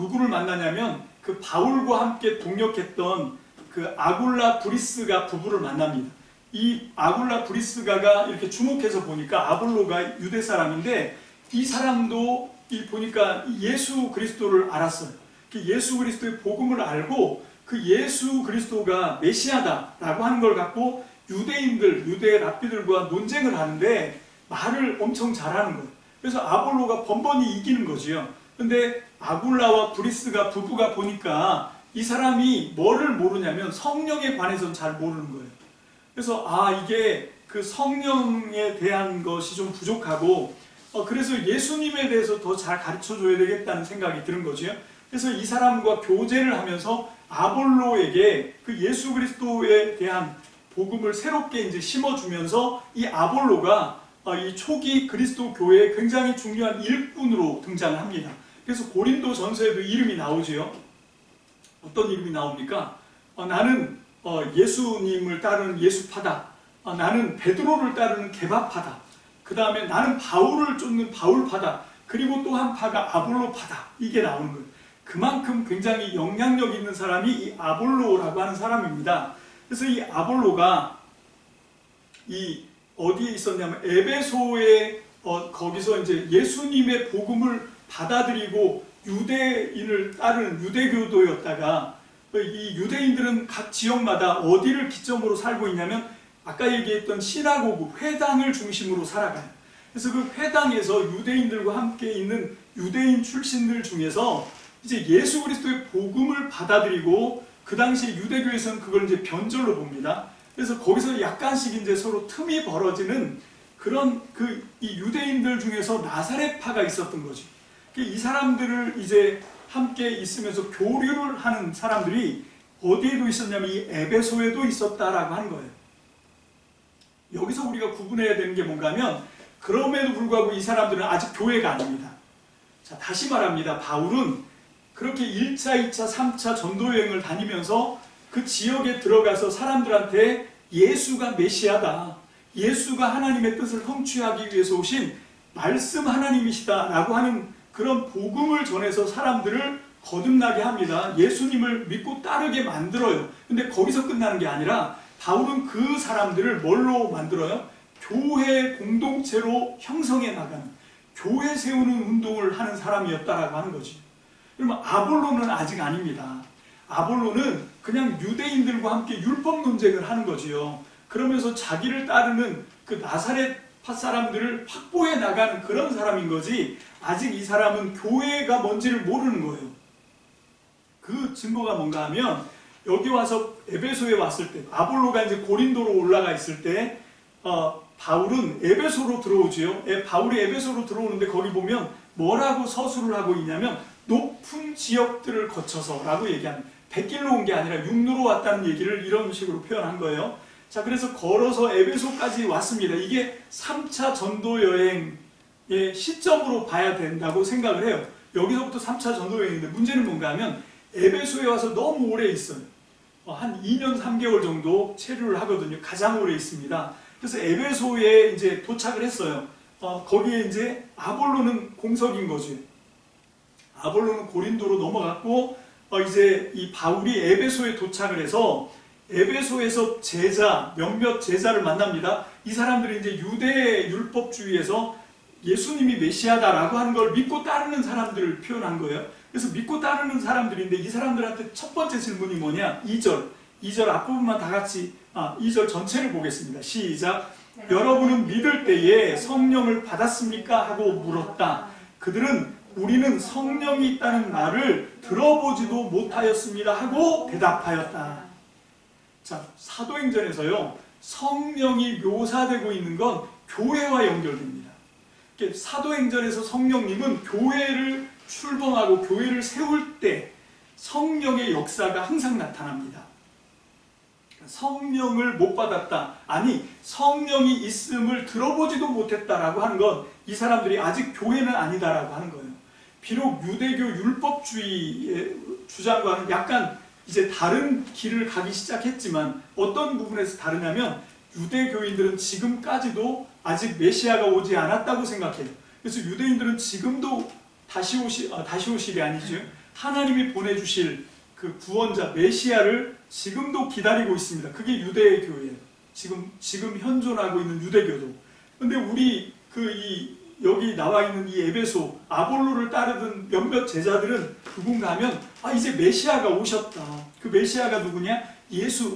누구를 만나냐면 그 바울과 함께 동역했던 그 아굴라 브리스가 부부를 만납니다. 이 아굴라 브리스가가 이렇게 주목해서 보니까 아볼로가 유대 사람인데 이 사람도 보니까 예수 그리스도를 알았어요. 예수 그리스도의 복음을 알고 그 예수 그리스도가 메시아다라고 하는 걸 갖고 유대 랍비들과 논쟁을 하는데 말을 엄청 잘하는 거예요. 그래서 아볼로가 번번이 이기는 거지요. 근데 아굴라와 브리스가 부부가 보니까 이 사람이 뭐를 모르냐면 성령에 관해서는 잘 모르는 거예요. 그래서 이게 그 성령에 대한 것이 좀 부족하고 그래서 예수님에 대해서 더 잘 가르쳐줘야 되겠다는 생각이 드는 거죠. 그래서 이 사람과 교제를 하면서 아볼로에게 그 예수 그리스도에 대한 복음을 새롭게 이제 심어주면서 이 아볼로가 이 초기 그리스도 교회에 굉장히 중요한 일꾼으로 등장을 합니다. 그래서 고린도 전서에도 이름이 나오지요. 어떤 이름이 나옵니까? 나는 예수님을 따르는 예수파다. 나는 베드로를 따르는 게바파다. 그 다음에 나는 바울을 쫓는 바울파다. 그리고 또 한 파가 아볼로파다. 이게 나오는 거예요. 그만큼 굉장히 영향력 있는 사람이 이 아볼로라고 하는 사람입니다. 그래서 이 아볼로가 어디에 있었냐면 에베소에 거기서 이제 예수님의 복음을 받아들이고 유대인을 따르는 유대교도였다가 이 유대인들은 각 지역마다 어디를 기점으로 살고 있냐면 아까 얘기했던 시나고그 회당을 중심으로 살아가요. 그래서 그 회당에서 유대인들과 함께 있는 유대인 출신들 중에서 이제 예수 그리스도의 복음을 받아들이고 그 당시 유대교에서는 그걸 이제 변절로 봅니다. 그래서 거기서 약간씩 이제 서로 틈이 벌어지는 그런 이 유대인들 중에서 나사렛파가 있었던 거죠. 이 사람들을 이제 함께 있으면서 교류를 하는 사람들이 어디에도 있었냐면 이 에베소에도 있었다라고 하는 거예요. 여기서 우리가 구분해야 되는 게 뭔가 하면 그럼에도 불구하고 이 사람들은 아직 교회가 아닙니다. 자, 다시 말합니다. 바울은 그렇게 1차, 2차, 3차 전도여행을 다니면서 그 지역에 들어가서 사람들한테 예수가 메시아다. 예수가 하나님의 뜻을 성취하기 위해서 오신 말씀 하나님이시다 라고 하는 그런 복음을 전해서 사람들을 거듭나게 합니다. 예수님을 믿고 따르게 만들어요. 근데 거기서 끝나는 게 아니라 바울은 그 사람들을 뭘로 만들어요? 교회 공동체로 형성해 나가는, 교회 세우는 운동을 하는 사람이었다라고 하는 거지. 그러면 아볼로는 아직 아닙니다. 아볼로는 그냥 유대인들과 함께 율법 논쟁을 하는 거지요. 그러면서 자기를 따르는 그 나사렛 파 사람들을 확보해 나가는 그런 사람인 거지, 아직 이 사람은 교회가 뭔지를 모르는 거예요. 그 증거가 뭔가 하면 여기 와서 에베소에 왔을 때, 아볼로가 이제 고린도로 올라가 있을 때 바울은 에베소로 들어오지요. 바울이 에베소로 들어오는데 거기 보면 뭐라고 서술을 하고 있냐면 높은 지역들을 거쳐서 라고 얘기합니다. 백길로 온 게 아니라 육로로 왔다는 얘기를 이런 식으로 표현한 거예요. 자, 그래서 걸어서 에베소까지 왔습니다. 이게 3차 전도 여행의 시점으로 봐야 된다고 생각을 해요. 여기서부터 3차 전도 여행인데 문제는 뭔가 하면 에베소에 와서 너무 오래 있어요. 한 2년 3개월 정도 체류를 하거든요. 가장 오래 있습니다. 그래서 에베소에 이제 도착을 했어요. 거기에 이제 아볼로는 공석인 거죠. 아볼로는 고린도로 넘어갔고, 이제 이 바울이 에베소에 도착을 해서 에베소에서 몇몇 제자를 만납니다. 이 사람들이 이제 유대 율법주의에서 예수님이 메시아다라고 하는 걸 믿고 따르는 사람들을 표현한 거예요. 그래서 믿고 따르는 사람들인데 이 사람들한테 첫 번째 질문이 뭐냐? 2절 앞부분만 다 같이 2절 전체를 보겠습니다. 시작. 여러분은 믿을 때에 성령을 받았습니까? 하고 물었다. 그들은 우리는 성령이 있다는 말을 들어보지도 못하였습니다 하고 대답하였다. 자, 사도행전에서요, 성령이 묘사되고 있는 건 교회와 연결됩니다. 사도행전에서 성령님은 교회를 출범하고 교회를 세울 때 성령의 역사가 항상 나타납니다. 성령을 못 받았다, 아니 성령이 있음을 들어보지도 못했다라고 하는 건 이 사람들이 아직 교회는 아니다라고 하는 거예요. 비록 유대교 율법주의의 주장과는 약간 이제 다른 길을 가기 시작했지만 어떤 부분에서 다르냐면 유대교인들은 지금까지도 아직 메시아가 오지 않았다고 생각해요. 그래서 유대인들은 지금도 다시 오실이 아니죠. 하나님이 보내주실 그 구원자 메시아를 지금도 기다리고 있습니다. 그게 유대교예요. 지금 현존하고 있는 유대교도. 근데 우리 여기 나와 있는 이 에베소 아볼로를 따르던 몇몇 제자들은 누군가 하면 이제 메시아가 오셨다. 그 메시아가 누구냐?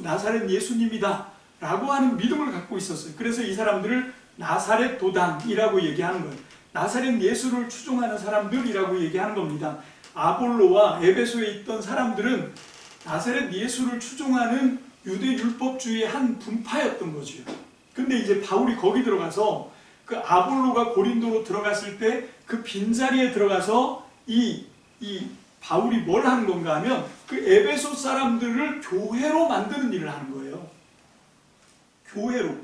나사렛 예수님이다 라고 하는 믿음을 갖고 있었어요. 그래서 이 사람들을 나사렛 도당이라고 얘기하는 거예요. 나사렛 예수를 추종하는 사람들이라고 얘기하는 겁니다. 아볼로와 에베소에 있던 사람들은 나사렛 예수를 추종하는 유대 율법주의의 한 분파였던 거죠. 근데 이제 바울이 거기 들어가서 그 아볼로가 고린도로 들어갔을 때 그 빈자리에 들어가서 이 바울이 뭘 하는 건가 하면 그 에베소 사람들을 교회로 만드는 일을 하는 거예요. 교회로.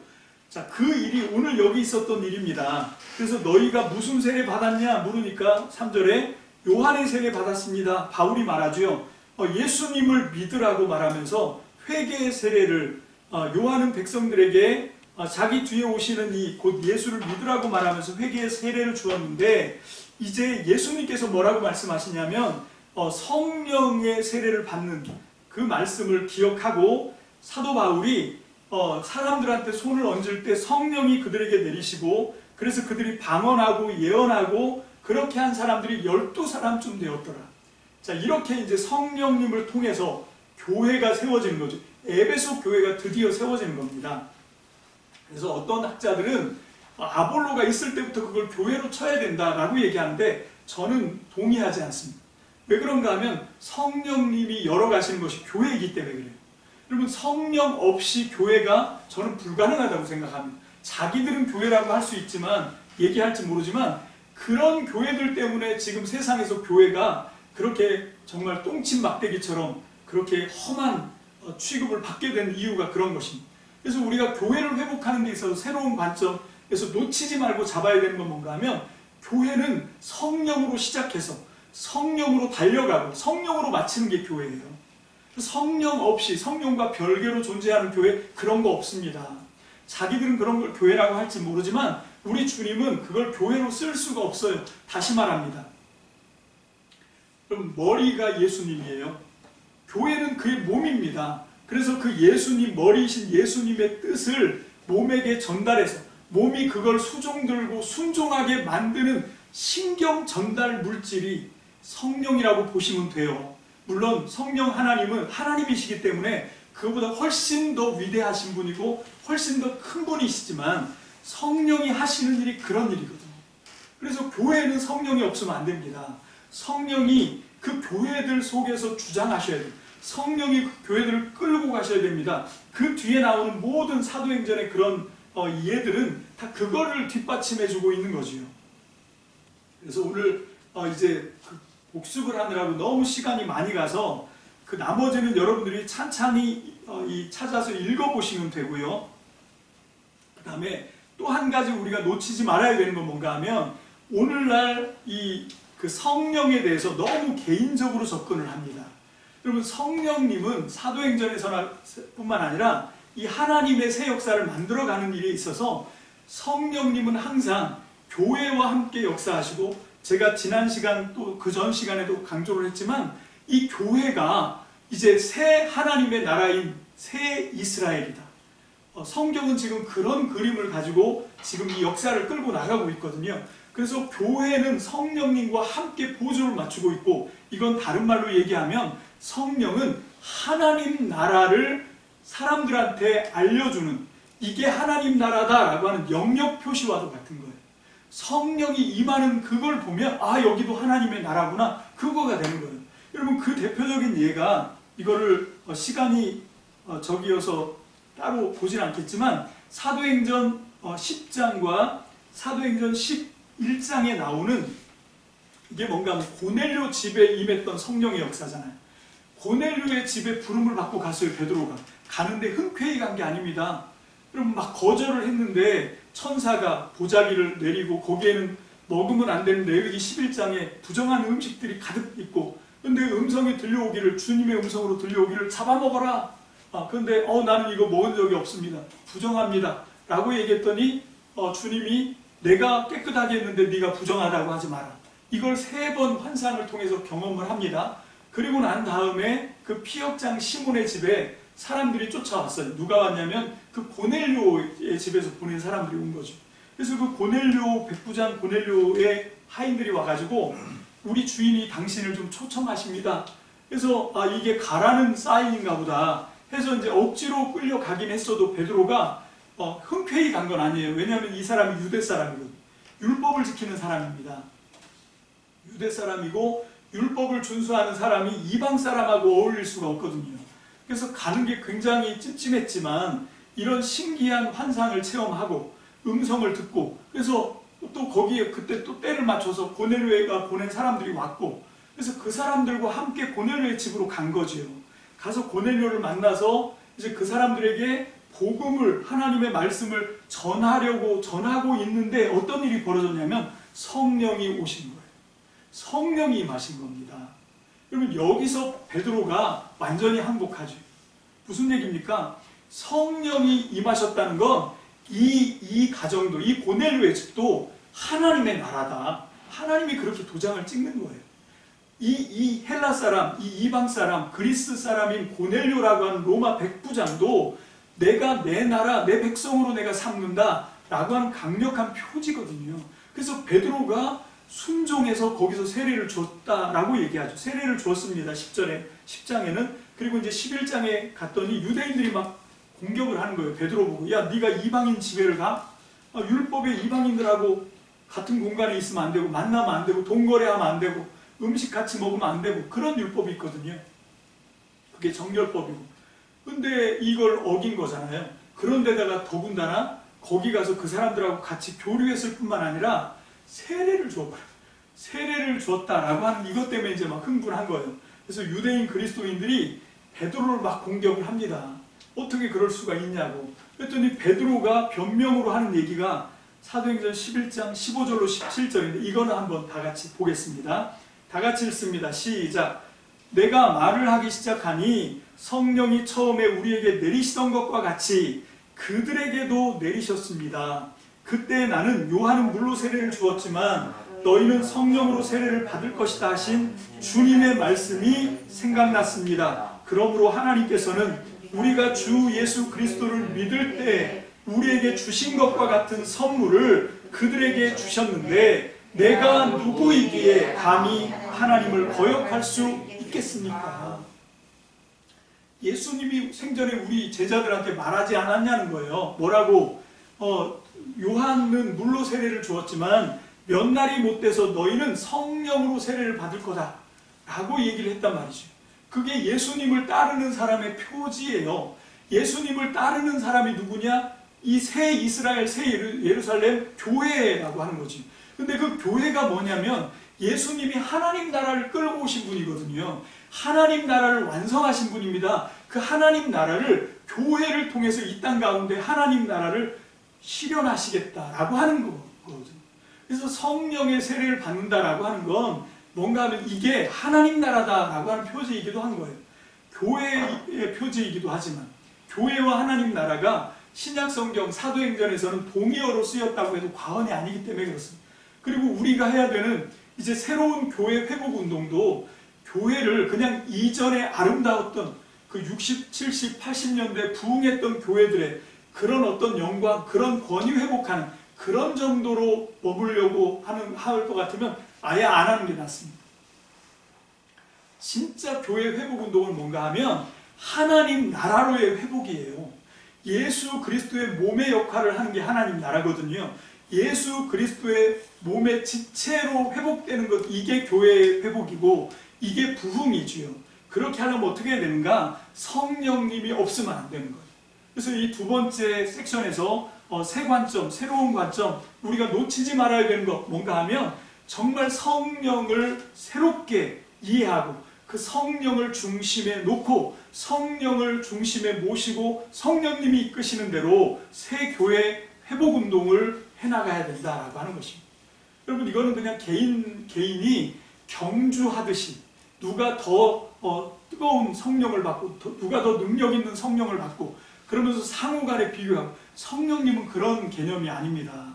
자, 그 일이 오늘 여기 있었던 일입니다. 그래서 너희가 무슨 세례 받았냐 물으니까 3절에 요한의 세례 받았습니다. 바울이 말하죠. 예수님을 믿으라고 말하면서 회개의 세례를 요한은 백성들에게 자기 뒤에 오시는 이 곧 예수를 믿으라고 말하면서 회개의 세례를 주었는데 이제 예수님께서 뭐라고 말씀하시냐면 성령의 세례를 받는 그 말씀을 기억하고 사도 바울이 사람들한테 손을 얹을 때 성령이 그들에게 내리시고 그래서 그들이 방언하고 예언하고 그렇게 한 사람들이 12사람쯤 되었더라. 자, 이렇게 이제 성령님을 통해서 교회가 세워지는 거죠. 에베소 교회가 드디어 세워지는 겁니다. 그래서 어떤 학자들은 아볼로가 있을 때부터 그걸 교회로 쳐야 된다라고 얘기하는데 저는 동의하지 않습니다. 왜 그런가 하면 성령님이 열어가시는 것이 교회이기 때문에 그래요. 여러분, 성령 없이 교회가 저는 불가능하다고 생각합니다. 자기들은 교회라고 할 수 있지만 얘기할지 모르지만 그런 교회들 때문에 지금 세상에서 교회가 그렇게 정말 똥침 막대기처럼 그렇게 험한 취급을 받게 된 이유가 그런 것입니다. 그래서 우리가 교회를 회복하는 데 있어서 새로운 관점에서 놓치지 말고 잡아야 되는 건 뭔가 하면 교회는 성령으로 시작해서 성령으로 달려가고 성령으로 마치는 게 교회예요. 성령 없이 성령과 별개로 존재하는 교회 그런 거 없습니다. 자기들은 그런 걸 교회라고 할지 모르지만 우리 주님은 그걸 교회로 쓸 수가 없어요. 다시 말합니다. 그럼 머리가 예수님이에요. 교회는 그의 몸입니다. 그래서 그 예수님, 머리이신 예수님의 뜻을 몸에게 전달해서 몸이 그걸 수종들고 순종하게 만드는 신경 전달 물질이 성령이라고 보시면 돼요. 물론 성령 하나님은 하나님이시기 때문에 그보다 훨씬 더 위대하신 분이고 훨씬 더 큰 분이시지만 성령이 하시는 일이 그런 일이거든요. 그래서 교회는 성령이 없으면 안 됩니다. 성령이 그 교회들 속에서 주장하셔야 돼요. 성령이 그 교회들을 끌고 가셔야 됩니다. 그 뒤에 나오는 모든 사도행전의 그런 예들은 다 그거를 뒷받침해주고 있는 거지요. 그래서 오늘 이제 복습을 하느라고 너무 시간이 많이 가서 그 나머지는 여러분들이 찬찬히 찾아서 읽어보시면 되고요. 그 다음에 또 한 가지 우리가 놓치지 말아야 되는 건 뭔가 하면 오늘날 그 성령에 대해서 너무 개인적으로 접근을 합니다. 여러분, 성령님은 사도행전에서뿐만 아니라 이 하나님의 새 역사를 만들어가는 일에 있어서 성령님은 항상 교회와 함께 역사하시고, 제가 지난 시간 또 그 전 시간에도 강조를 했지만 이 교회가 이제 새 하나님의 나라인 새 이스라엘이다. 성경은 지금 그런 그림을 가지고 지금 이 역사를 끌고 나가고 있거든요. 그래서 교회는 성령님과 함께 보조를 맞추고 있고, 이건 다른 말로 얘기하면 성령은 하나님 나라를 사람들한테 알려주는, 이게 하나님 나라다라고 하는 영역 표시와도 같은 거예요. 성령이 임하는 그걸 보면 여기도 하나님의 나라구나, 그거가 되는 거예요. 여러분, 그 대표적인 예가, 이거를 시간이 적이어서 따로 보진 않겠지만 사도행전 10장과 사도행전 11장에 나오는, 이게 뭔가 하면 고넬료 집에 임했던 성령의 역사잖아요. 고넬료의 집에 부름을 받고 갔어요. 베드로가 가는데 흔쾌히 간 게 아닙니다. 여러분, 막 거절을 했는데 천사가 보자기를 내리고 거기에는 먹으면 안 되는 레위기 11장에 부정한 음식들이 가득 있고, 근데 음성이 들려오기를, 주님의 음성으로 들려오기를 잡아먹어라. 그런데 나는 이거 먹은 적이 없습니다, 부정합니다 라고 얘기했더니 주님이 내가 깨끗하게 했는데 네가 부정하다고 하지 마라. 이걸 3번 환상을 통해서 경험을 합니다. 그리고 난 다음에 그 피역장 시몬의 집에 사람들이 쫓아왔어요. 누가 왔냐면 그 고넬료의 집에서 보낸 사람들이 온 거죠. 그래서 그 고넬료, 백부장 고넬료의 하인들이 와가지고 우리 주인이 당신을 좀 초청하십니다. 그래서 이게 가라는 사인인가 보다 해서 이제 억지로 끌려가긴 했어도 베드로가 흔쾌히 간 건 아니에요. 왜냐하면 이 사람이 유대 사람이거든요. 율법을 지키는 사람입니다. 유대 사람이고 율법을 준수하는 사람이 이방 사람하고 어울릴 수가 없거든요. 그래서 가는 게 굉장히 찜찜했지만 이런 신기한 환상을 체험하고 음성을 듣고, 그래서 또 거기에 그때 또 때를 맞춰서 고넬료가 보낸 사람들이 왔고, 그래서 그 사람들과 함께 고넬료의 집으로 간 거지요. 가서 고넬료를 만나서 이제 그 사람들에게 복음을, 하나님의 말씀을 전하고 있는데 어떤 일이 벌어졌냐면 성령이 오신 거예요. 성령이 임하신 겁니다. 여러분, 여기서 베드로가 완전히 항복하죠. 무슨 얘기입니까? 성령이 임하셨다는 건 이 가정도, 이 고넬료의 집도 하나님의 나라다. 하나님이 그렇게 도장을 찍는 거예요. 이 헬라 사람, 이 이방 사람, 그리스 사람인 고넬료라고 하는 로마 백부장도 내가 내 나라, 내 백성으로 내가 삼는다 라고 하는 강력한 표지거든요. 그래서 베드로가 순종해서 거기서 세례를 줬다라고 얘기하죠. 세례를 줬습니다. 10장에는. 그리고 이제 11장에 갔더니 유대인들이 막 공격을 하는 거예요. 베드로 보고, 야, 네가 이방인 집에를 가? 율법에 이방인들하고 같은 공간에 있으면 안 되고, 만나면 안 되고, 동거래하면 안 되고, 음식 같이 먹으면 안 되고, 그런 율법이 있거든요. 그게 정결법이고. 근데 이걸 어긴 거잖아요. 그런데다가 더군다나 거기 가서 그 사람들하고 같이 교류했을 뿐만 아니라 세례를 주어버려요. 세례를 주었다라고 하는 이것 때문에 이제 막 흥분한 거예요. 그래서 유대인 그리스도인들이 베드로를 막 공격을 합니다. 어떻게 그럴 수가 있냐고. 그랬더니 베드로가 변명으로 하는 얘기가 사도행전 11장 15절로 17절인데 이거는 한번 다 같이 보겠습니다. 다 같이 읽습니다. 시작. 내가 말을 하기 시작하니 성령이 처음에 우리에게 내리시던 것과 같이 그들에게도 내리셨습니다. 그때 나는 요한은 물로 세례를 주었지만 너희는 성령으로 세례를 받을 것이다 하신 주님의 말씀이 생각났습니다. 그러므로 하나님께서는 우리가 주 예수 그리스도를 믿을 때 우리에게 주신 것과 같은 선물을 그들에게 주셨는데 내가 누구이기에 감히 하나님을 거역할 수 있겠습니까? 예수님이 생전에 우리 제자들한테 말하지 않았냐는 거예요. 뭐라고? 요한은 물로 세례를 주었지만 몇 날이 못 돼서 너희는 성령으로 세례를 받을 거다 라고 얘기를 했단 말이죠. 그게 예수님을 따르는 사람의 표지예요. 예수님을 따르는 사람이 누구냐? 이 새 이스라엘, 새 예루살렘 교회라고 하는 거지. 근데 그 교회가 뭐냐면 예수님이 하나님 나라를 끌고 오신 분이거든요. 하나님 나라를 완성하신 분입니다. 그 하나님 나라를 교회를 통해서 이 땅 가운데 하나님 나라를 실현하시겠다라고 하는 거거든요. 그래서 성령의 세례를 받는다라고 하는 건 뭔가 하면 이게 하나님 나라다라고 하는 표지이기도 한 거예요. 교회의 표지이기도 하지만 교회와 하나님 나라가 신약성경 사도행전에서는 동의어로 쓰였다고 해도 과언이 아니기 때문에 그렇습니다. 그리고 우리가 해야 되는 이제 새로운 교회 회복 운동도 교회를 그냥 이전에 아름다웠던 그 60, 70, 80년대 부흥했던 교회들의 그런 어떤 영광, 그런 권위 회복하는 그런 정도로 머물려고 할 것 같으면 아예 안 하는 게 낫습니다. 진짜 교회 회복 운동은 뭔가 하면 하나님 나라로의 회복이에요. 예수 그리스도의 몸의 역할을 하는 게 하나님 나라거든요. 예수 그리스도의 몸의 지체로 회복되는 것, 이게 교회의 회복이고 이게 부흥이지요. 그렇게 하려면 어떻게 해야 되는가? 성령님이 없으면 안 되는 거예요. 그래서 이 두 번째 섹션에서 새 관점, 새로운 관점, 우리가 놓치지 말아야 되는 것 뭔가 하면 정말 성령을 새롭게 이해하고 그 성령을 중심에 놓고 성령을 중심에 모시고 성령님이 이끄시는 대로 새 교회 회복 운동을 해나가야 된다라고 하는 것입니다. 여러분, 이거는 그냥 개인이 경주하듯이 누가 더 뜨거운 성령을 받고 누가 더 능력 있는 성령을 받고 그러면서 상호간에 비교하고, 성령님은 그런 개념이 아닙니다.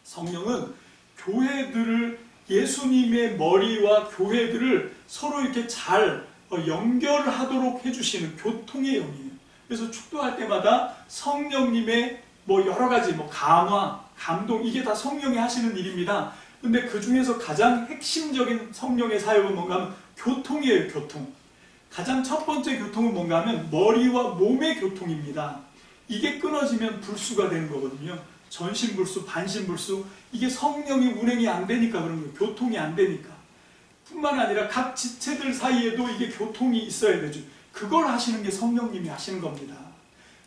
성령은 교회들을, 예수님의 머리와 교회들을 서로 이렇게 잘 연결하도록 해주시는 교통의 영이에요. 그래서 축도할 때마다 성령님의 여러 가지 감화, 감동, 이게 다 성령이 하시는 일입니다. 근데 그 중에서 가장 핵심적인 성령의 사역은 뭔가 하면 교통이에요, 교통. 가장 첫 번째 교통은 뭔가 하면 머리와 몸의 교통입니다. 이게 끊어지면 불수가 되는 거거든요. 전신불수, 반신불수, 이게 성령이 운행이 안 되니까 그런 거예요. 교통이 안 되니까. 뿐만 아니라 각 지체들 사이에도 이게 교통이 있어야 되죠. 그걸 하시는 게 성령님이 하시는 겁니다.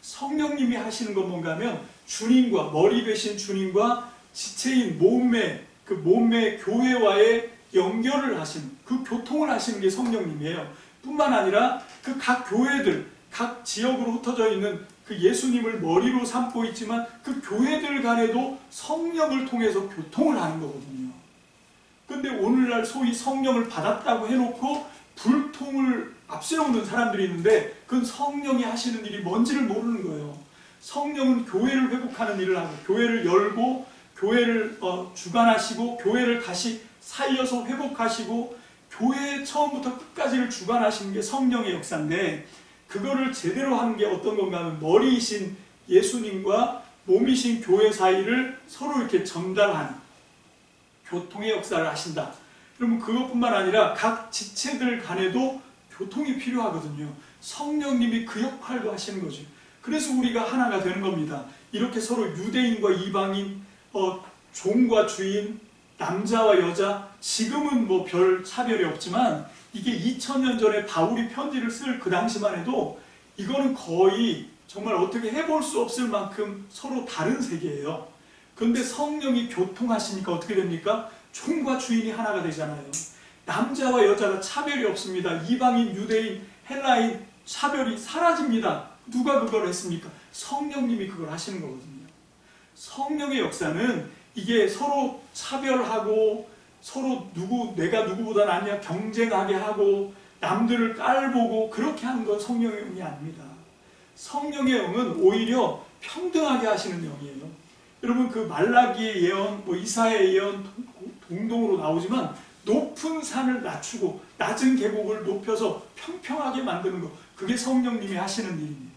성령님이 하시는 건 뭔가 하면 주님과, 머리 되신 주님과 지체인 몸의 교회와의 연결을 하시는, 그 교통을 하시는 게 성령님이에요. 뿐만 아니라 그 각 교회들, 각 지역으로 흩어져 있는 그 예수님을 머리로 삼고 있지만 그 교회들 간에도 성령을 통해서 교통을 하는 거거든요. 근데 오늘날 소위 성령을 받았다고 해놓고 불통을 앞세우는 사람들이 있는데 그건 성령이 하시는 일이 뭔지를 모르는 거예요. 성령은 교회를 회복하는 일을 하고 교회를 열고 교회를 주관하시고 교회를 다시 살려서 회복하시고 교회의 처음부터 끝까지를 주관하시는 게 성령의 역사인데, 그거를 제대로 하는 게 어떤 건가 하면 머리이신 예수님과 몸이신 교회 사이를 서로 이렇게 전달하는 교통의 역사를 하신다. 그러면 그것뿐만 아니라 각 지체들 간에도 교통이 필요하거든요. 성령님이 그 역할도 하시는 거죠. 그래서 우리가 하나가 되는 겁니다. 이렇게 서로 유대인과 이방인, 종과 주인, 남자와 여자, 지금은 별 차별이 없지만 이게 2000년 전에 바울이 편지를 쓸 그 당시만 해도 이거는 거의 정말 어떻게 해볼 수 없을 만큼 서로 다른 세계예요. 그런데 성령이 교통하시니까 어떻게 됩니까? 종과 주인이 하나가 되잖아요. 남자와 여자가 차별이 없습니다. 이방인, 유대인, 헬라인 차별이 사라집니다. 누가 그걸 했습니까? 성령님이 그걸 하시는 거거든요. 성령의 역사는 이게 서로 차별하고 서로 내가 누구보다 낫냐 경쟁하게 하고 남들을 깔보고 그렇게 하는 건 성령의 영이 아닙니다. 성령의 영은 오히려 평등하게 하시는 영이에요. 여러분, 그 말라기의 예언, 이사야의 예언 동동으로 나오지만 높은 산을 낮추고 낮은 계곡을 높여서 평평하게 만드는 것, 그게 성령님이 하시는 일입니다.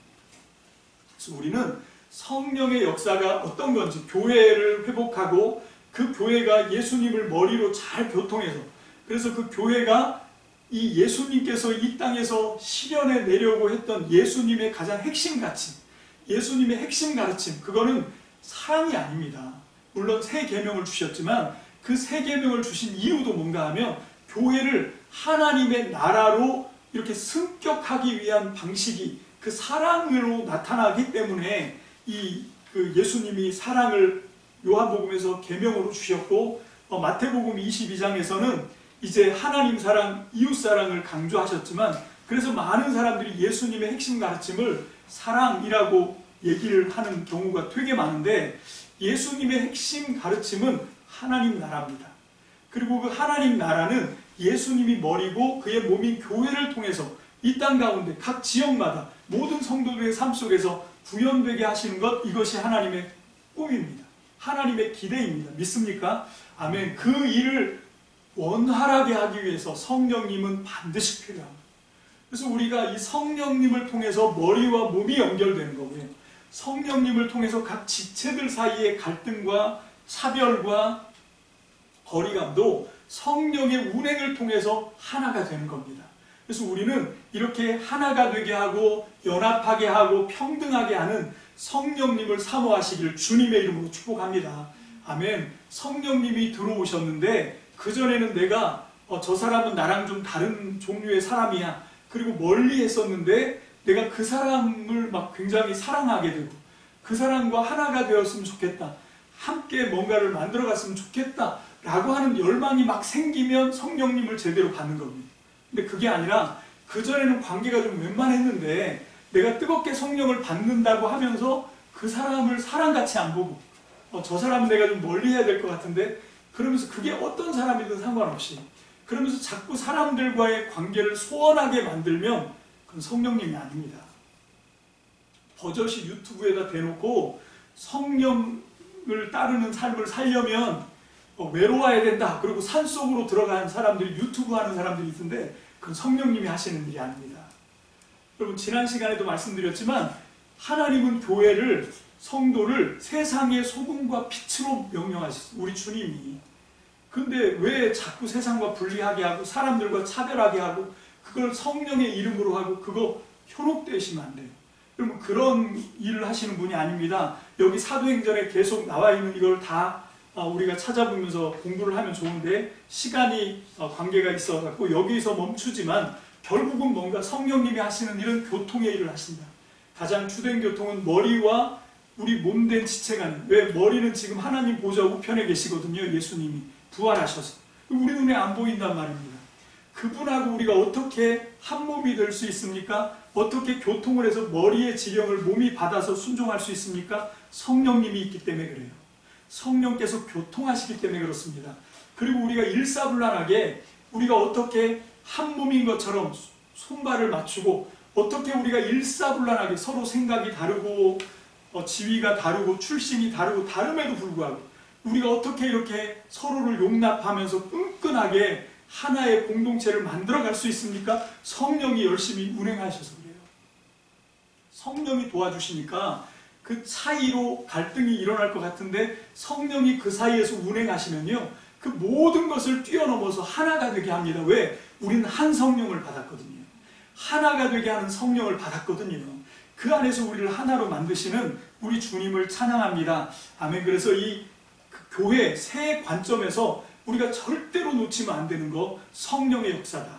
그래서 우리는 성령의 역사가 어떤 건지, 교회를 회복하고 그 교회가 예수님을 머리로 잘 교통해서, 그래서 그 교회가 이 예수님께서 이 땅에서 실현해 내려고 했던 예수님의 가장 핵심 가치, 예수님의 핵심 가르침, 그거는 사랑이 아닙니다. 물론 새 계명을 주셨지만 그 새 계명을 주신 이유도 뭔가 하면 교회를 하나님의 나라로 이렇게 승격하기 위한 방식이 그 사랑으로 나타나기 때문에 그 예수님이 사랑을 요한복음에서 계명으로 주셨고 마태복음 22장에서는 이제 하나님 사랑, 이웃 사랑을 강조하셨지만, 그래서 많은 사람들이 예수님의 핵심 가르침을 사랑이라고 얘기를 하는 경우가 되게 많은데, 예수님의 핵심 가르침은 하나님 나라입니다. 그리고 그 하나님 나라는 예수님이 머리고 그의 몸인 교회를 통해서 이 땅 가운데 각 지역마다 모든 성도들의 삶 속에서 구현되게 하시는 것, 이것이 하나님의 꿈입니다. 하나님의 기대입니다. 믿습니까? 아멘. 그 일을 원활하게 하기 위해서 성령님은 반드시 필요합니다. 그래서 우리가 이 성령님을 통해서 머리와 몸이 연결되는 거고요. 성령님을 통해서 각 지체들 사이의 갈등과 차별과 거리감도 성령의 운행을 통해서 하나가 되는 겁니다. 그래서 우리는 이렇게 하나가 되게 하고 연합하게 하고 평등하게 하는 성령님을 사모하시기를 주님의 이름으로 축복합니다. 아멘. 성령님이 들어오셨는데 그전에는 내가 저 사람은 나랑 좀 다른 종류의 사람이야, 그리고 멀리 했었는데 내가 그 사람을 막 굉장히 사랑하게 되고 그 사람과 하나가 되었으면 좋겠다, 함께 뭔가를 만들어 갔으면 좋겠다 라고 하는 열망이 막 생기면 성령님을 제대로 받는 겁니다. 근데 그게 아니라 그전에는 관계가 좀 웬만했는데 내가 뜨겁게 성령을 받는다고 하면서 그 사람을 사랑같이 안 보고 저 사람은 내가 좀 멀리 해야 될 것 같은데, 그러면서 그게 어떤 사람이든 상관없이 그러면서 자꾸 사람들과의 관계를 소원하게 만들면 그건 성령님이 아닙니다. 버젓이 유튜브에다 대놓고 성령을 따르는 삶을 살려면 외로워야 된다, 그리고 산속으로 들어간 사람들이, 유튜브 하는 사람들이 있는데 그건 성령님이 하시는 일이 아닙니다. 여러분, 지난 시간에도 말씀드렸지만 하나님은 교회를, 성도를 세상의 소금과 빛으로 명령하셨어요. 우리 주님이. 근데 왜 자꾸 세상과 분리하게 하고 사람들과 차별하게 하고 그걸 성령의 이름으로 하고 그거 현혹되시면 안 돼요. 여러분, 그런 일을 하시는 분이 아닙니다. 여기 사도행전에 계속 나와 있는 이걸 다 우리가 찾아보면서 공부를 하면 좋은데 시간이 관계가 있어서 여기서 멈추지만 결국은 뭔가 성령님이 하시는 일은 교통의 일을 하신다. 가장 주된 교통은 머리와 우리 몸된 지체 간에, 왜 머리는 지금 하나님 보좌 우편에 계시거든요. 예수님이 부활하셔서 우리 눈에 안 보인단 말입니다. 그분하고 우리가 어떻게 한 몸이 될 수 있습니까? 어떻게 교통을 해서 머리의 지령을 몸이 받아서 순종할 수 있습니까? 성령님이 있기 때문에 그래요. 성령께서 교통하시기 때문에 그렇습니다. 그리고 우리가 일사불란하게 우리가 어떻게 한 몸인 것처럼 손발을 맞추고 어떻게 우리가 일사불란하게 서로 생각이 다르고 지위가 다르고 출신이 다르고 다름에도 불구하고 우리가 어떻게 이렇게 서로를 용납하면서 끈끈하게 하나의 공동체를 만들어갈 수 있습니까? 성령이 열심히 운행하셔서 그래요. 성령이 도와주시니까 그 차이로 갈등이 일어날 것 같은데 성령이 그 사이에서 운행하시면요, 그 모든 것을 뛰어넘어서 하나가 되게 합니다. 왜? 우리는 한 성령을 받았거든요. 하나가 되게 하는 성령을 받았거든요. 그 안에서 우리를 하나로 만드시는 우리 주님을 찬양합니다. 아멘. 그래서 이 교회 새 관점에서 우리가 절대로 놓치면 안 되는 거, 성령의 역사다.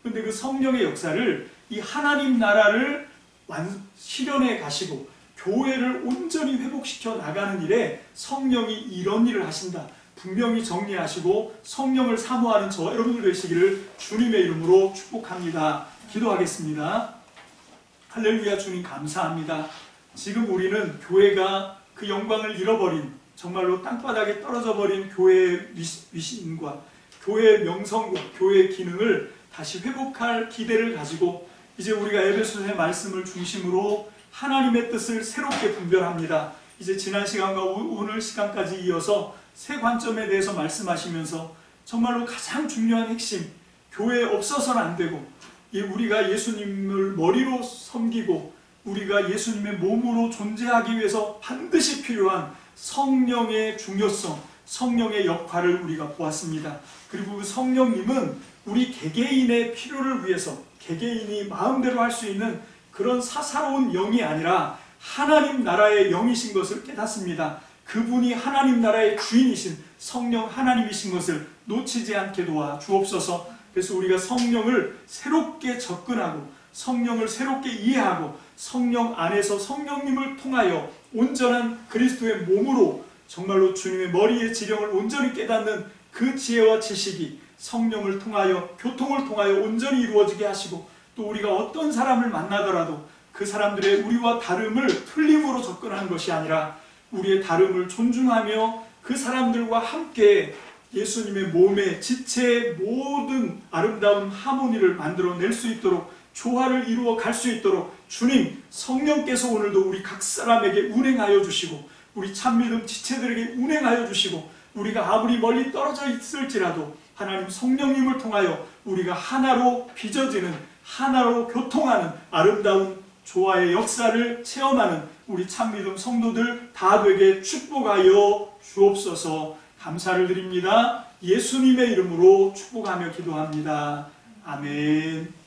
그런데 그 성령의 역사를, 이 하나님 나라를 실현해 가시고 교회를 온전히 회복시켜 나가는 일에 성령이 이런 일을 하신다. 분명히 정리하시고 성령을 사모하는 저와 여러분들 되시기를 주님의 이름으로 축복합니다. 기도하겠습니다. 할렐루야. 주님 감사합니다. 지금 우리는 교회가 그 영광을 잃어버린, 정말로 땅바닥에 떨어져 버린 교회의 위신과 교회의 명성과 교회의 기능을 다시 회복할 기대를 가지고 이제 우리가 에베소서의 말씀을 중심으로 하나님의 뜻을 새롭게 분별합니다. 이제 지난 시간과 오늘 시간까지 이어서 새 관점에 대해서 말씀하시면서 정말로 가장 중요한 핵심, 교회에 없어서는 안 되고 우리가 예수님을 머리로 섬기고 우리가 예수님의 몸으로 존재하기 위해서 반드시 필요한 성령의 중요성, 성령의 역할을 우리가 보았습니다. 그리고 그 성령님은 우리 개개인의 필요를 위해서 개개인이 마음대로 할 수 있는 그런 사사로운 영이 아니라 하나님 나라의 영이신 것을 깨닫습니다. 그분이 하나님 나라의 주인이신 성령 하나님이신 것을 놓치지 않게 도와 주옵소서. 그래서 우리가 성령을 새롭게 접근하고 성령을 새롭게 이해하고 성령 안에서 성령님을 통하여 온전한 그리스도의 몸으로 정말로 주님의 머리의 지령을 온전히 깨닫는 그 지혜와 지식이 성령을 통하여, 교통을 통하여 온전히 이루어지게 하시고, 또 우리가 어떤 사람을 만나더라도 그 사람들의 우리와 다름을 틀림으로 접근하는 것이 아니라 우리의 다름을 존중하며 그 사람들과 함께 예수님의 몸의 지체의 모든 아름다운 하모니를 만들어낼 수 있도록, 조화를 이루어 갈 수 있도록 주님 성령께서 오늘도 우리 각 사람에게 운행하여 주시고, 우리 참믿음 지체들에게 운행하여 주시고, 우리가 아무리 멀리 떨어져 있을지라도 하나님 성령님을 통하여 우리가 하나로 빚어지는, 하나로 교통하는 아름다운 조화의 역사를 체험하는 우리 참믿음 성도들 다 되게 축복하여 주옵소서. 감사를 드립니다. 예수님의 이름으로 축복하며 기도합니다. 아멘.